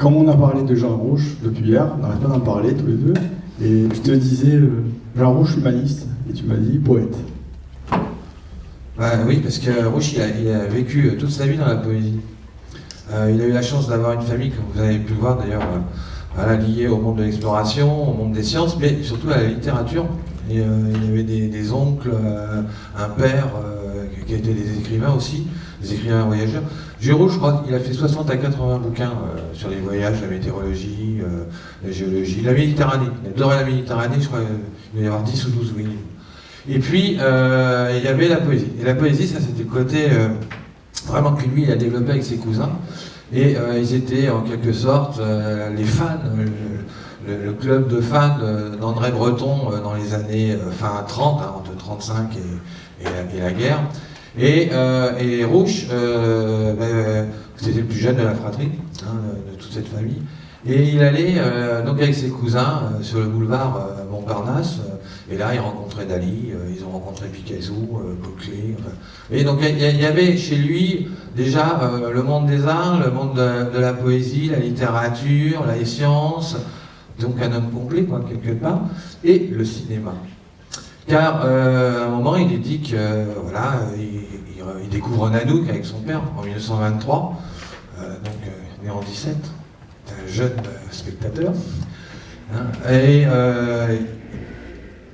Comme on a parlé de Jean Rouch depuis hier, on n'arrête pas d'en parler tous les deux, et je te disais Jean Rouch humaniste, et tu m'as dit poète. Oui, parce que Rouch, il a vécu toute sa vie dans la poésie. Il a eu la chance d'avoir une famille, comme vous avez pu le voir d'ailleurs, liée au monde de l'exploration, au monde des sciences, mais surtout à la littérature. Et, il avait des oncles, un père qui étaient des écrivains aussi, des écrivains voyageurs. Jules Rouch, je crois qu'il a fait 60 à 80 bouquins sur les voyages, la météorologie, la géologie, la Méditerranée. Il adorait la Méditerranée, je crois qu'il doit y avoir 10 ou 12 livres. Et puis, il y avait la poésie. Et la poésie, ça c'était le côté vraiment que lui, il a développé avec ses cousins. Et ils étaient en quelque sorte les fans, le club de fans d'André Breton dans les années fin 30, entre 35 et la guerre. Et Rouch, c'était le plus jeune de la fratrie, de toute cette famille. Et il allait donc avec ses cousins sur le boulevard Montparnasse, et là il rencontrait Dali, ils ont rencontré Picasso, Coquelet. Enfin. Et donc il y avait chez lui déjà le monde des arts, le monde de la poésie, la littérature, les sciences, donc un homme complet quoi, quelque part, et le cinéma. Car à un moment il dit que il découvre Nanook avec son père en 1923, né en 17. Un jeune spectateur. Et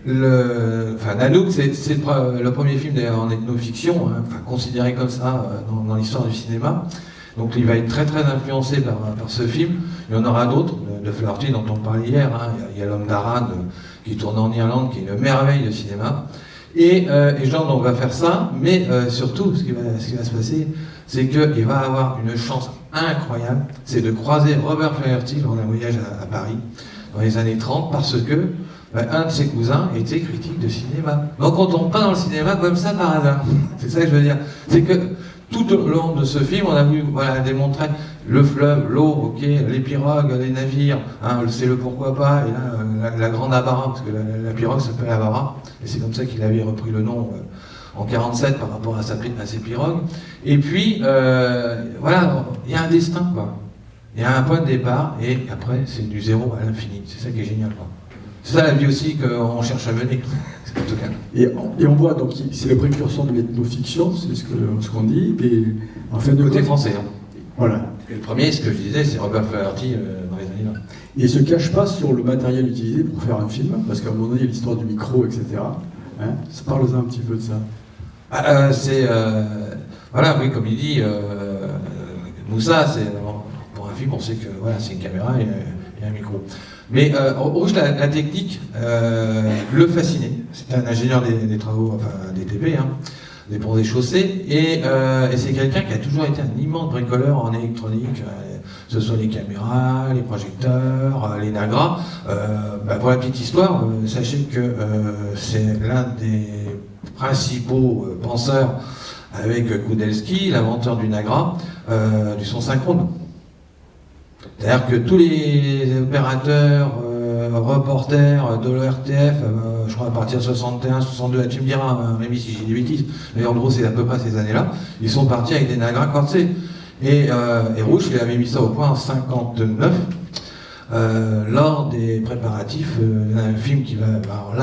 Nanook, c'est le premier film en ethnofiction, considéré comme ça dans l'histoire du cinéma. Donc il va être très très influencé par ce film. Il y en aura d'autres, de Flaherty dont on parlait hier. Il y a L'Homme d'Aran qui tourne en Irlande, qui est une merveille de cinéma. Et Jean donc va faire ça, mais surtout ce qui va se passer, c'est qu'il va avoir une chance incroyable, c'est de croiser Robert Flaherty lors d'un voyage à Paris dans les années 30, parce que un de ses cousins était critique de cinéma. Donc on tombe pas dans le cinéma comme ça par hasard. C'est ça que je veux dire. C'est que tout au long de ce film, on a voulu démontrer le fleuve, l'eau, les pirogues, les navires, c'est le pourquoi pas, et là, la grande Abara, parce que la pirogue s'appelle Abara, et c'est comme ça qu'il avait repris le nom en 47 par rapport à ses pirogues. Et puis, il y a un destin, quoi. Il y a un point de départ, et après, c'est du zéro à l'infini. C'est ça qui est génial, quoi. C'est ça la vie aussi qu'on cherche à mener, en tout cas. Et on voit, donc, c'est le précurseur de l'ethnofiction, c'est ce qu'on dit, et en fait... Côté français, Voilà. Et le premier, ce que je disais, c'est Robert Flaherty dans les années 20. Et il ne se cache pas sur le matériel utilisé pour faire un film, parce qu'à un moment donné, il y a l'histoire du micro, etc. Parle-en un petit peu de ça. Oui, comme il dit, Moussa, pour un film, on sait que c'est une caméra et un micro. Mais Rouch, la technique le fascinait. C'était un ingénieur des travaux, des TP, des ponts et chaussées, et c'est quelqu'un qui a toujours été un immense bricoleur en électronique, que ce soit les caméras, les projecteurs, les Nagra. Pour la petite histoire, sachez que c'est l'un des principaux penseurs avec Kudelski, l'inventeur du Nagra, du son synchrone. C'est-à-dire que tous les opérateurs, reporters de l'ORTF, je crois à partir de 61, 62, tu me diras, Rémi, si j'ai des bêtises, mais en gros c'est à peu près ces années-là, ils sont partis avec des Nagra quartzés. Et Rouch, il avait mis ça au point en 59, lors des préparatifs d'un film qui va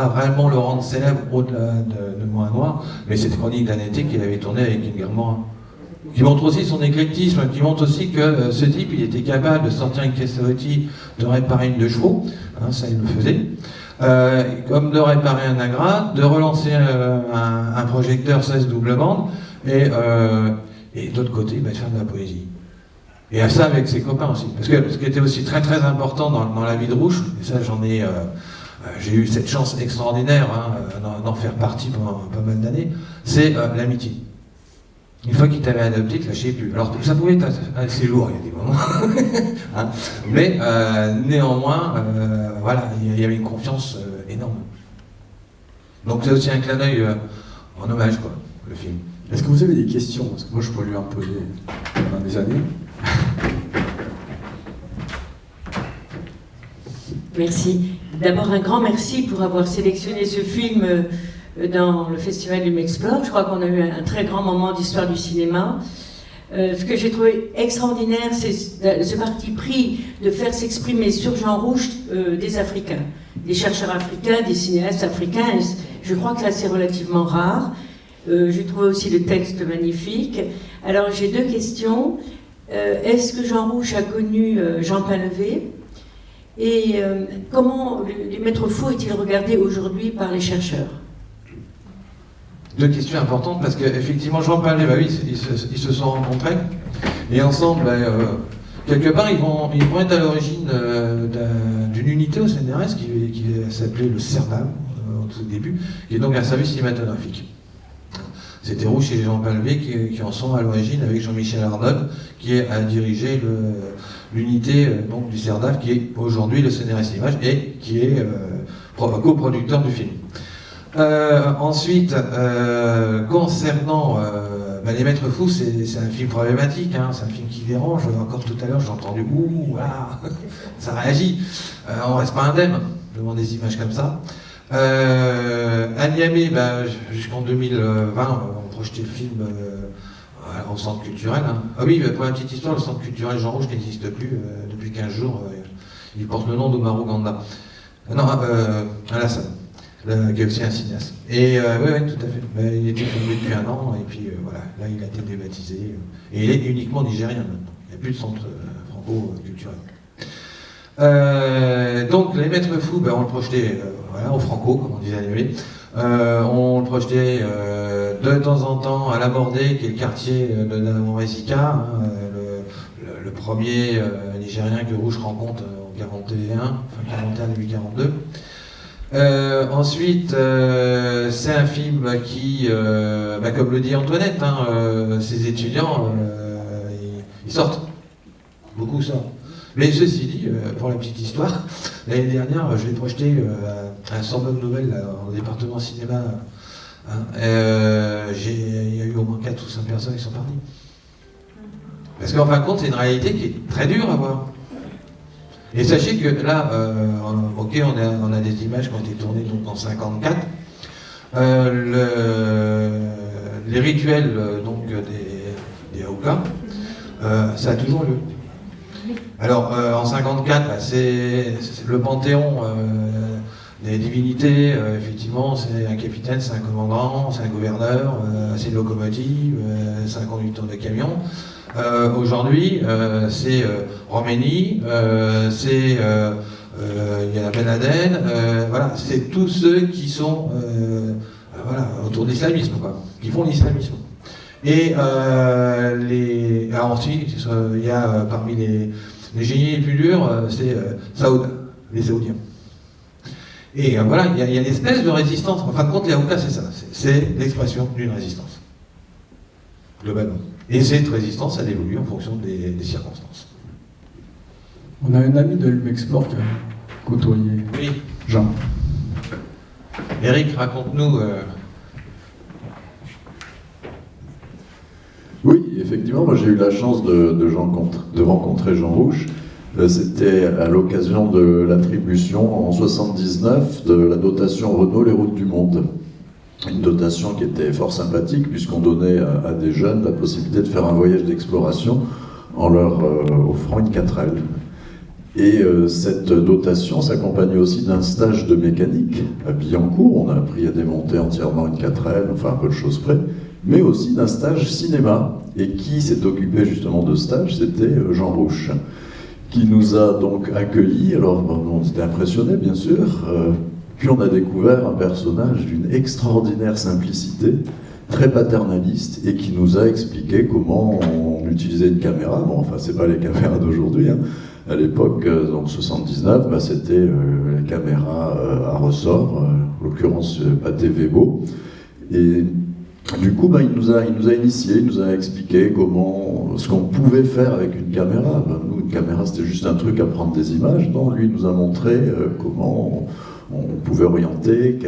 vraiment le rendre célèbre au-delà de Moins Noir, mais cette chronique d'un été qu'il avait tourné avec Ingrid Morin. Qui montre aussi son éclectisme, qui montre aussi que ce type, il était capable de sortir une caisse à outils, de réparer une 2 chevaux, ça il le faisait, comme de réparer un Nagra, de relancer un projecteur 16 double bande, et de l'autre côté, de faire de la poésie. Et à ça avec ses copains aussi. Parce que ce qui était aussi très très important dans la vie de Rouch, et ça j'ai eu cette chance extraordinaire d'en faire partie pendant pas mal d'années, c'est l'amitié. Une fois qu'il t'avait adopté, tu ne lâchais plus. Alors ça pouvait être assez lourd, il y a des moments. Mais néanmoins, il y avait une confiance énorme. Donc c'est aussi un clin d'œil en hommage, quoi, le film. Est-ce que vous avez des questions? Parce que moi je peux lui en poser pendant des années. Merci. D'abord un grand merci pour avoir sélectionné ce film dans le festival du M'Explore. Je crois qu'on a eu un très grand moment d'histoire du cinéma. Ce que j'ai trouvé extraordinaire, c'est ce parti pris de faire s'exprimer sur Jean Rouch des Africains, des chercheurs africains, des cinéastes africains. Et je crois que là, c'est relativement rare. J'ai trouvé aussi le texte magnifique. Alors, j'ai deux questions. Est-ce que Jean Rouch a connu Jean Painlevé? Et comment les maîtres fous est-il regardé aujourd'hui par les chercheurs? Deux questions importantes, parce qu'effectivement, Jean Painlevé, bah oui, ils se sont rencontrés, et ensemble, quelque part, ils vont être à l'origine d'une unité au CNRS qui s'appelait le CERDAM, au tout début, qui est donc un service cinématographique. C'était Rouch et Jean Painlevé qui en sont à l'origine, avec Jean-Michel Arnold, qui a dirigé l'unité donc du CERDAF, qui est aujourd'hui le CNRS Images, et qui est coproducteur du film. Ensuite, concernant Les Maîtres Fous, c'est un film problématique, hein, c'est un film qui dérange. Encore tout à l'heure, j'ai entendu « Ouh, voilà, ça réagit ». On reste pas indemne devant des images comme ça. À Niamey, jusqu'en 2020, on projetait le film au centre culturel. Hein. Ah oui, pour la petite histoire, le centre culturel Jean Rouch n'existe plus depuis 15 jours. Il porte le nom d'Omar Ganda. Non, Alassane. Qui est aussi un cinéaste. Et oui, tout à fait. Il était filmé depuis 1 an, et puis voilà, là il a été débaptisé. Et il est uniquement nigérien maintenant. Il n'y a plus de centre franco-culturel. Donc, Les Maîtres Fous, on le projetait au Franco, comme on disait à Niamey. On le projetait de temps en temps à La Bordée, qui est le quartier de Namorezika, hein, le premier Nigérien que Rouch rencontre en 41, début 42. Ensuite, c'est un film qui, comme le dit Antoinette, hein, ses étudiants, ils sortent. Beaucoup sortent. Mais ceci dit, pour la petite histoire, l'année dernière, je l'ai projeté à un Sorbonne Nouvelle, là, au département cinéma. Hein, il y a eu au moins 4 ou 5 personnes qui sont parties. Parce qu'en fin de compte, c'est une réalité qui est très dure à voir. Et sachez que là, ok, on a des images qui ont été tournées donc en 54. Les rituels donc des Aouka, ça a toujours lieu. Alors en 54, c'est le panthéon des divinités. Effectivement, c'est un capitaine, c'est un commandant, c'est un gouverneur, c'est une locomotive, c'est un conducteur de camion. Aujourd'hui, c'est Roménie, c'est il y a Ben Laden, voilà, c'est tous ceux qui sont autour de l'islamisme, qui font l'islamisme. Et alors ensuite, il y a parmi les génies les plus durs, c'est les Saoudiens. Et voilà, il y a une espèce de résistance. En fin de compte, les Aouka, c'est ça, c'est l'expression d'une résistance, globalement. Et cette résistance, elle évolue en fonction des circonstances. On a un ami de l'Humexport qui a côtoyé Jean. Eric, raconte-nous. Oui, effectivement, moi j'ai eu la chance de rencontrer Jean Rouch. C'était à l'occasion de l'attribution en 79 de la dotation Renault Les Routes du Monde. Une dotation qui était fort sympathique puisqu'on donnait à des jeunes la possibilité de faire un voyage d'exploration en leur offrant une 4L. Et cette dotation s'accompagnait aussi d'un stage de mécanique à Billancourt. On a appris à démonter entièrement une 4L, enfin un peu de choses près, mais aussi d'un stage cinéma. Et qui s'est occupé justement de ce stage, c'était Jean Rouch, qui nous a donc accueillis. Alors on était impressionnés bien sûr, puis on a découvert un personnage d'une extraordinaire simplicité, très paternaliste, et qui nous a expliqué comment on utilisait une caméra. Bon, enfin c'est pas les caméras d'aujourd'hui, hein. À l'époque, donc 79, c'était les caméras à ressort, en l'occurrence Pathé Vébo. Et du coup, il nous a initiés, il nous a expliqué ce qu'on pouvait faire avec une caméra. Nous, une caméra, c'était juste un truc à prendre des images. Non, lui, il nous a montré comment on pouvait orienter.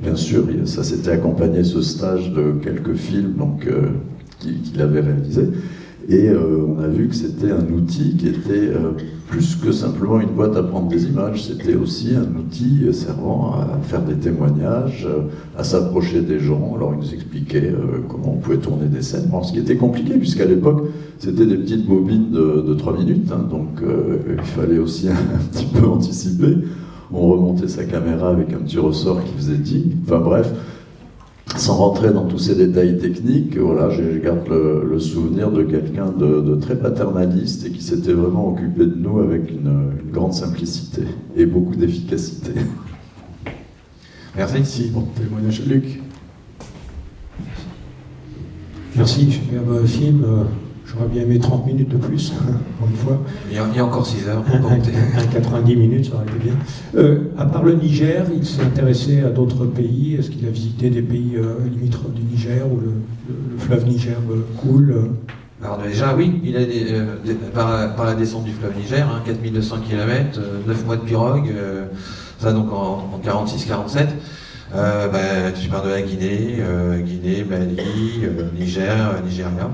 Bien sûr, ça s'était accompagné, ce stage, de quelques films qu'il avait réalisés. Et on a vu que c'était un outil qui était plus que simplement une boîte à prendre des images, c'était aussi un outil servant à faire des témoignages, à s'approcher des gens. Alors il nous expliquait comment on pouvait tourner des scènes, bon, ce qui était compliqué puisqu'à l'époque c'était des petites bobines de 3 minutes, hein, donc il fallait aussi un petit peu anticiper. On remontait sa caméra avec un petit ressort qui faisait 10, enfin bref. Sans rentrer dans tous ces détails techniques, voilà, je garde le souvenir de quelqu'un de très paternaliste et qui s'était vraiment occupé de nous avec une grande simplicité et beaucoup d'efficacité. Merci pour ton témoignage. Luc. Merci, superbe film. J'aurais bien aimé 30 minutes de plus, pour une fois. Il y a encore 6 heures. Un 90 minutes, ça aurait été bien. À part le Niger, il s'est intéressé à d'autres pays. Est-ce qu'il a visité des pays limitrophes du Niger où le fleuve Niger coule? Alors déjà, oui, il a par la descente du fleuve Niger, 4200 km, 9 mois de pirogue, ça donc en 46-47. Tu parles de la Guinée, Mali, Niger, Nigeria.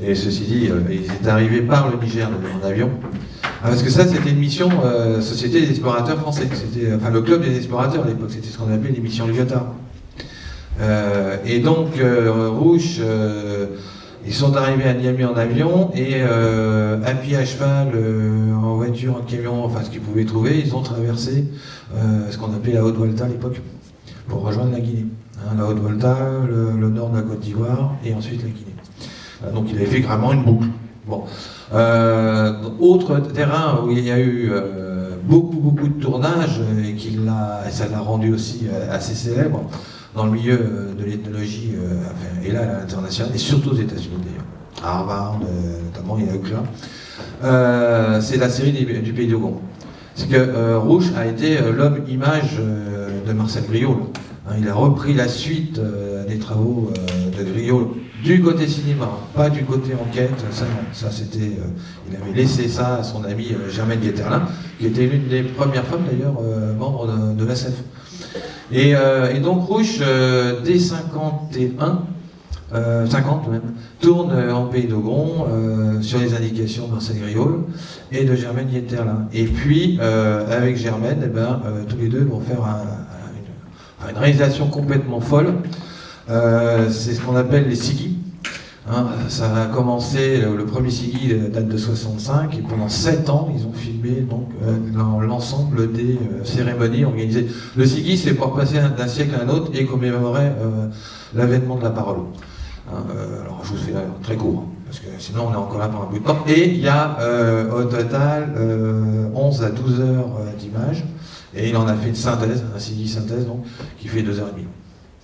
Et ceci dit, ils étaient arrivés par le Niger en avion. Parce que ça, c'était une mission Société des explorateurs français. C'était le club des explorateurs à l'époque, c'était ce qu'on appelait les missions Lyotard. Et donc, Rouch, ils sont arrivés à Niamey en avion et à pied, à cheval, en voiture, en camion, enfin ce qu'ils pouvaient trouver, ils ont traversé ce qu'on appelait la Haute-Volta à l'époque pour rejoindre la Guinée. La Haute-Volta, le nord de la Côte d'Ivoire et ensuite la Guinée. Donc il avait fait vraiment une boucle. Bon. Autre terrain où il y a eu beaucoup de tournages et ça l'a rendu aussi assez célèbre dans le milieu de l'ethnologie, et là à l'international, et surtout aux États-Unis d'ailleurs. À Harvard, notamment, il y a eu que là. C'est la série du Pays d'Ogon. C'est que Rouch a été l'homme image de Marcel Griaule. Il a repris la suite des travaux de Griaule du côté cinéma, pas du côté enquête. Ça c'était, il avait laissé ça à son ami Germaine Guetterlin, qui était l'une des premières femmes d'ailleurs membre de l'ASF. Et donc Rouch, dès 51, 50 même, tourne en Pays d'Ogon sur les indications de Marcel Griaule et de Germaine Guetterlin. Et puis avec Germaine, tous les deux vont faire une réalisation complètement folle. C'est ce qu'on appelle les SIGI. Ça a commencé, le premier SIGI date de 65 et pendant 7 ans ils ont filmé donc l'ensemble des cérémonies organisées. Le SIGI c'est pour passer d'un siècle à un autre et commémorer l'avènement de la parole. Alors je vous fais très court parce que sinon on est encore là pour un bout de temps. Et il y a au total 11 à 12 heures d'images et il en a fait une synthèse, un SIGI synthèse donc, qui fait 2h30.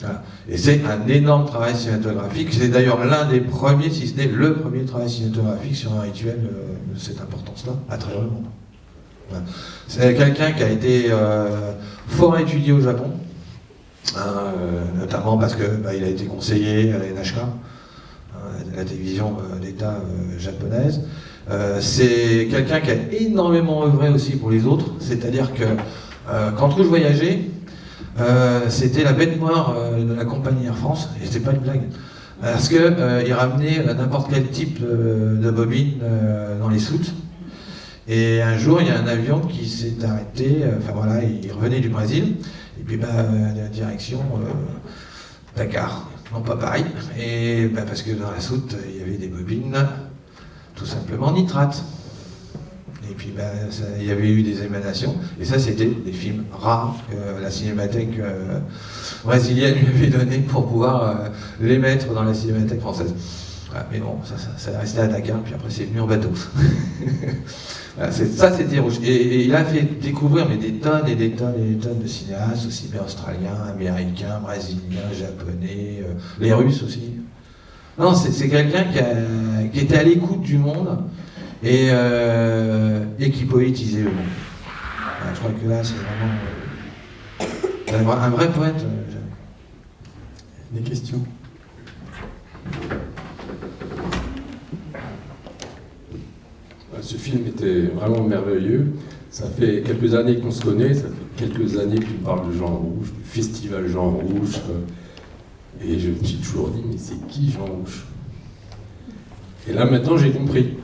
Voilà. Et c'est un énorme travail cinématographique. C'est d'ailleurs l'un des premiers, si ce n'est le premier travail cinématographique sur un rituel de cette importance-là, à travers le monde. Voilà. C'est quelqu'un qui a été fort étudié au Japon, notamment parce que il a été conseiller à la NHK, la télévision d'État japonaise. C'est quelqu'un qui a énormément œuvré aussi pour les autres, c'est-à-dire que quand Rouch voyageait, c'était la bête noire de la compagnie Air France, et c'était pas une blague. Parce qu'il ramenait n'importe quel type de bobine dans les soutes. Et un jour, il y a un avion qui s'est arrêté, il revenait du Brésil, et puis direction Dakar, non pas Paris, et parce que dans la soute, il y avait des bobines, tout simplement nitrate. Et puis il y avait eu des émanations, et ça c'était des films rares que la cinémathèque brésilienne lui avait donné pour pouvoir les mettre dans la cinémathèque française. Voilà, mais bon, ça est resté à Dakar, puis après c'est venu en bateau. Voilà, ça c'était Rouch. Et il a fait découvrir des tonnes et des tonnes et des tonnes de cinéastes, aussi bien australiens, américains, brésiliens, japonais, les Russes aussi. Non, c'est quelqu'un qui était à l'écoute du monde, et qui poétisait le monde. Voilà, je crois que là, c'est vraiment un vrai poète. Des questions? Ce film était vraiment merveilleux. Ça fait quelques années qu'on se connaît, ça fait quelques années que tu parles de Jean Rouch, du festival Jean Rouch. Et je me suis toujours dit, mais c'est qui Jean Rouch ? Et là maintenant j'ai compris.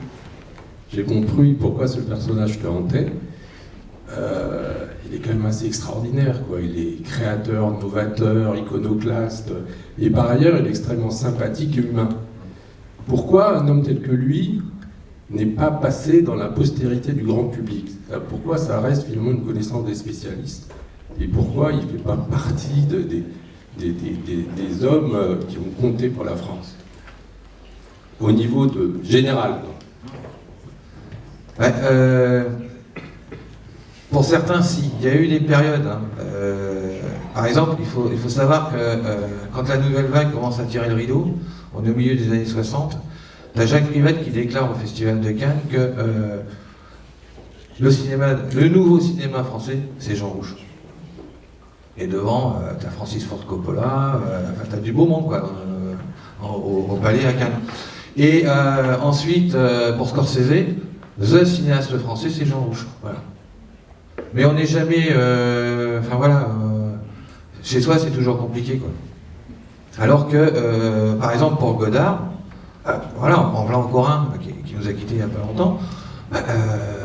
J'ai compris pourquoi ce personnage te hantait. Il est quand même assez extraordinaire, quoi. Il est créateur, novateur, iconoclaste, et par ailleurs il est extrêmement sympathique et humain. Pourquoi un homme tel que lui n'est pas passé dans la postérité du grand public? Pourquoi ça reste finalement une connaissance des spécialistes? Et pourquoi il ne fait pas partie des hommes qui ont compté pour la France? Au niveau général, quoi. Pour certains, si. Il y a eu des périodes. Hein. Par exemple, il faut savoir que quand la nouvelle vague commence à tirer le rideau, on est au milieu des années 60, t'as Jacques Rivette qui déclare au Festival de Cannes que le nouveau cinéma français, c'est Jean Rouch. Et devant, t'as Francis Ford Coppola, enfin t'as du beau monde, quoi, au Palais à Cannes. Et ensuite, pour Scorsese, le cinéaste français, c'est Jean Rouch. Voilà. Mais on n'est jamais... Enfin voilà, chez soi, c'est toujours compliqué, quoi. Alors que, par exemple, pour Godard, voilà, en voilà encore un qui nous a quittés il n'y a pas longtemps,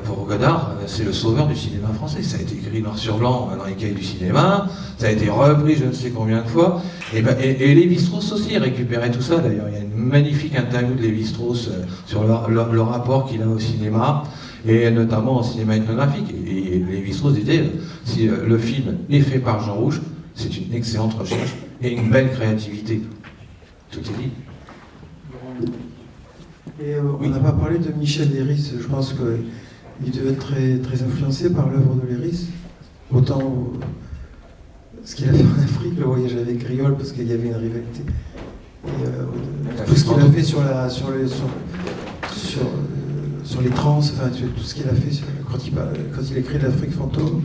pour Godard, c'est le sauveur du cinéma français. Ça a été écrit noir sur blanc dans les cahiers du cinéma, ça a été repris je ne sais combien de fois, et Lévi-Strauss aussi récupérait tout ça. D'ailleurs, il y a une magnifique interview de Lévi-Strauss sur le rapport qu'il a au cinéma, et notamment au cinéma ethnographique. Et Lévi-Strauss disait, si le film est fait par Jean Rouch, c'est une excellente recherche et une belle créativité. Tout est dit. Et on n'a pas parlé de Michel Léris. Je pense qu'il devait être très, très influencé par l'œuvre de Léris. Autant ce qu'il a fait en Afrique, le voyage avec Griol, parce qu'il y avait une rivalité. Et tout ce qu'il a fait sur les trans, enfin tout ce qu'il a fait quand il écrit l'Afrique fantôme.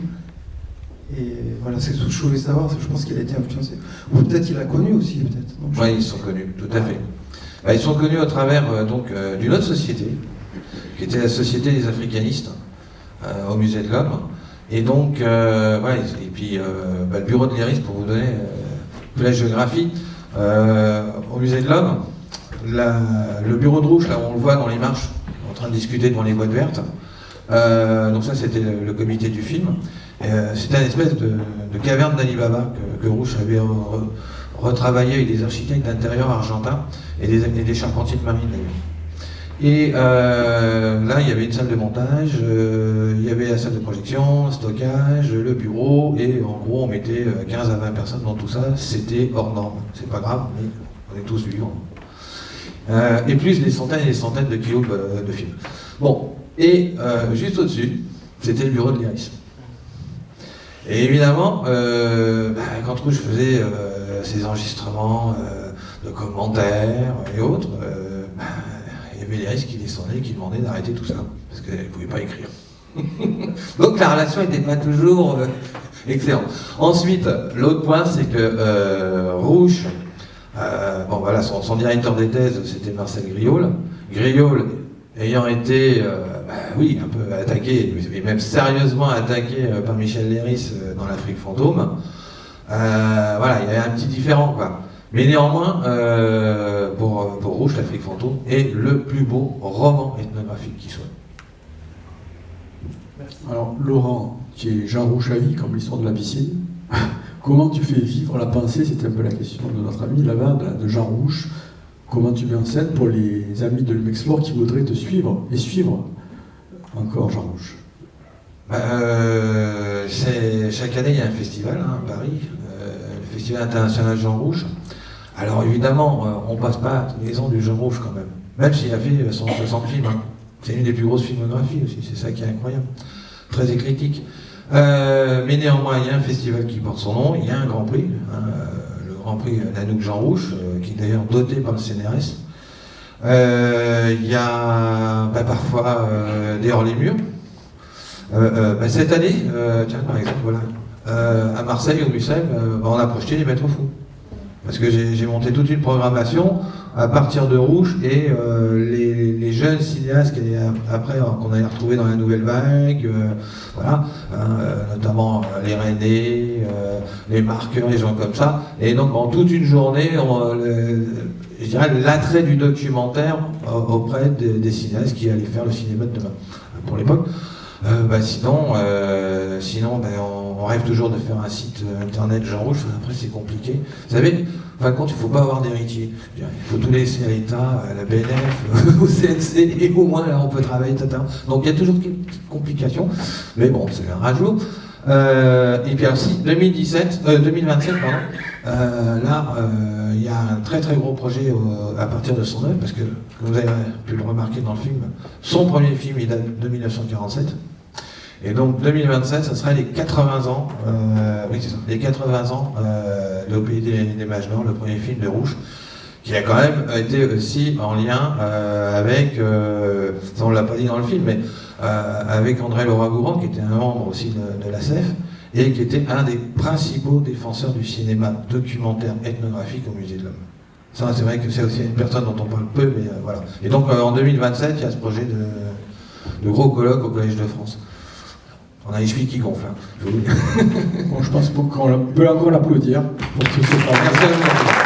Et voilà, c'est tout ce que je voulais savoir. Je pense qu'il a été influencé. Ou peut-être il a connu aussi, peut-être. Oui, ils sont connus, tout à fait. Ils sont connus au travers d'une autre société, qui était la Société des Africanistes, au Musée de l'Homme. Et donc, voilà, et puis le bureau de Léris, pour vous donner la géographie, au Musée de l'Homme, le bureau de Rouch, là où on le voit dans les marches, en train de discuter devant les boîtes vertes, donc ça c'était le comité du film. C'était une espèce de caverne d'Ali Baba que Rouch avait retravaillé avec des architectes d'intérieur argentins et des charpentiers de marine d'ailleurs. Et là, il y avait une salle de montage, il y avait la salle de projection, stockage, le bureau, et en gros, on mettait 15 à 20 personnes dans tout ça. C'était hors norme. C'est pas grave, mais on est tous vivants. Et plus des centaines et des centaines de kilos de films. Bon, et juste au-dessus, c'était le bureau de Léris. Et évidemment, quand Rouch faisait ses enregistrements de commentaires et autres, il y avait Léris qui descendait et qui demandait d'arrêter tout ça, parce qu'elle ne pouvait pas écrire. Donc la relation n'était pas toujours excellente. Ensuite, l'autre point, c'est que Rouch, bon voilà, son directeur des thèses, c'était Marcel Griol. Griol ayant été, oui, un peu attaqué, et même sérieusement attaqué par Michel Léris dans l'Afrique fantôme, voilà, il y avait un petit différent, quoi. Mais néanmoins, pour Rouch, l'Afrique fantôme est le plus beau roman ethnographique qui soit. Alors, Laurent, qui est Jean Rouch à vie, comme l'histoire de la piscine, comment tu fais vivre la pensée? C'était un peu la question de notre ami là-bas, de Jean Rouch. Comment tu mets en scène pour les amis de l'Humexplore qui voudraient te suivre et suivre encore Jean Rouch? Chaque année, il y a un festival à Paris, le Festival international Jean Rouch. Alors évidemment, on passe pas tous les ans du Jean Rouch quand même s'il a fait 160 films. Hein. C'est une des plus grosses filmographies aussi, c'est ça qui est incroyable, très éclectique. Mais néanmoins, il y a un festival qui porte son nom, il y a un grand prix, hein, le grand prix Nanook Jean Rouch, qui est d'ailleurs doté par le CNRS. Il y a parfois des hors-les-murs. Cette année, tiens par exemple, voilà, à Marseille, au Mucem, on a projeté Les Maîtres Fous. Parce que j'ai monté toute une programmation à partir de Rouge et les jeunes cinéastes après qu'on allait retrouver dans la nouvelle vague, voilà, notamment les René, les marqueurs, les gens comme ça. Et donc en toute une journée, je dirais l'attrait du documentaire auprès des cinéastes qui allaient faire le cinéma de demain. Pour l'époque. Sinon, on rêve toujours de faire un site internet Jean Rouge. Après, c'est compliqué. Vous savez, en fin de compte, il ne faut pas avoir d'héritier. Il faut tout laisser à l'État, à la BNF, au CNC, et au moins là, on peut travailler, etc. Donc il y a toujours quelques petites complications, mais bon, c'est un rajout. Et puis aussi, 2027, il y a un très très gros projet à partir de son œuvre, parce que, comme vous avez pu le remarquer dans le film, son premier film il date de 1947. Et donc 2027, ça sera les 80 ans, les 80 ans de Au pays des mages d'or, le premier film de Rouge, qui a quand même été aussi en lien avec, ça on ne l'a pas dit dans le film, mais avec André Leroi-Gourhan, qui était un membre aussi de la CEF, et qui était un des principaux défenseurs du cinéma documentaire ethnographique au Musée de l'Homme. Ça, c'est vrai que c'est aussi une personne dont on parle peu, mais voilà. Et donc en 2027, il y a ce projet de gros colloque au Collège de France. On a les chevilles qui gonflent. Hein, Bon, je pense qu'on peut encore l'applaudir pour tout ce travail. Merci à vous.